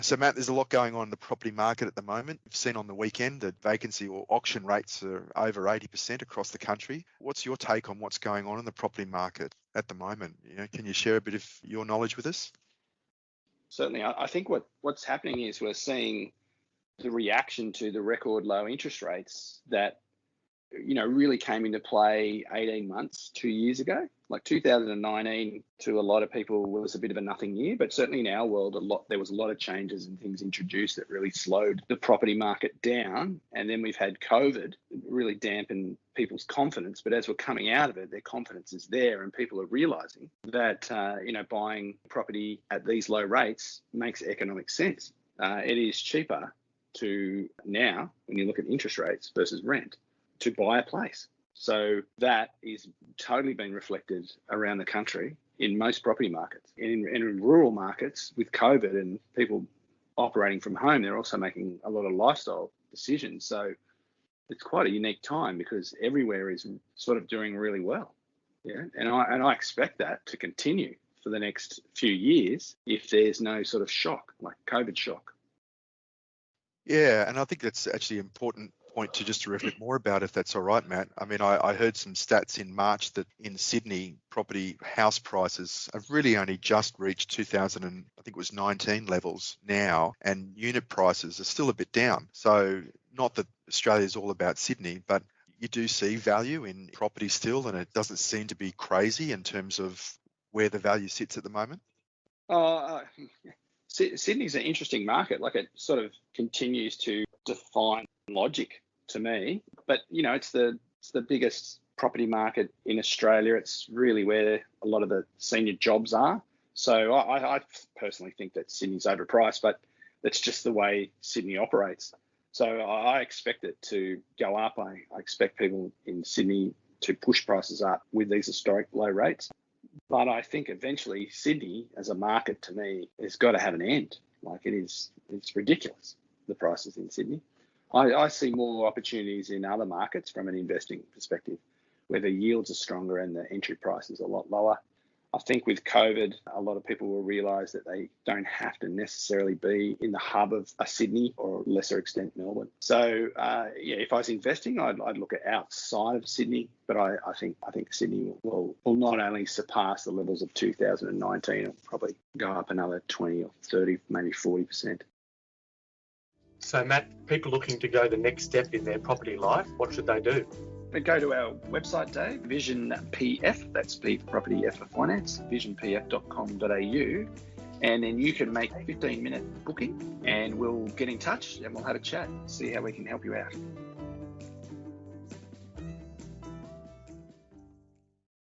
So Matt, there's a lot going on in the property market at the moment. We've seen on the weekend that vacancy or auction rates are over 80% across the country. What's your take on what's going on in the property market at the moment? Can you share a bit of your knowledge with us? Certainly. I think what's happening is we're seeing the reaction to the record low interest rates that really came into play 18 months, 2 years ago. Like 2019 to a lot of people was a bit of a nothing year, but certainly in our world, there was a lot of changes and things introduced that really slowed the property market down. And then we've had COVID really dampen people's confidence. But as we're coming out of it, their confidence is there, and people are realizing that buying property at these low rates makes economic sense. It is cheaper to now, when you look at interest rates versus rent, to buy a place. So that is totally been reflected around the country in most property markets. In rural markets with COVID and people operating from home, they're also making a lot of lifestyle decisions. So it's quite a unique time because everywhere is sort of doing really well. Yeah, and I expect that to continue for the next few years if there's no sort of shock, like COVID shock. Yeah, and I think that's actually an important point to reflect more about, if that's all right, Matt. I mean, I heard some stats in March that in Sydney, property house prices have really only just reached 2019 levels now, and unit prices are still a bit down. So not that Australia is all about Sydney, but you do see value in property still, and it doesn't seem to be crazy in terms of where the value sits at the moment. Sydney's an interesting market. Like, it sort of continues to define logic to me, but it's the biggest property market in Australia. It's really where a lot of the senior jobs are. So I personally think that Sydney's overpriced, but that's just the way Sydney operates. So I expect it to go up. I expect people in Sydney to push prices up with these historic low rates. But I think eventually Sydney as a market, to me, has got to have an end. Like, it's ridiculous, the prices in Sydney. I see more opportunities in other markets from an investing perspective, where the yields are stronger and the entry price is a lot lower. I think with COVID, a lot of people will realise that they don't have to necessarily be in the hub of a Sydney, or lesser extent Melbourne. So if I was investing, I'd look at outside of Sydney, but I think Sydney will not only surpass the levels of 2019, it'll probably go up another 20 or 30, maybe 40%. So Matt, people looking to go the next step in their property life, what should they do? But go to our website, Dave, Vision PF, that's P for property, F for finance, visionpf.com.au, and then you can make a 15-minute booking and we'll get in touch and we'll have a chat, see how we can help you out.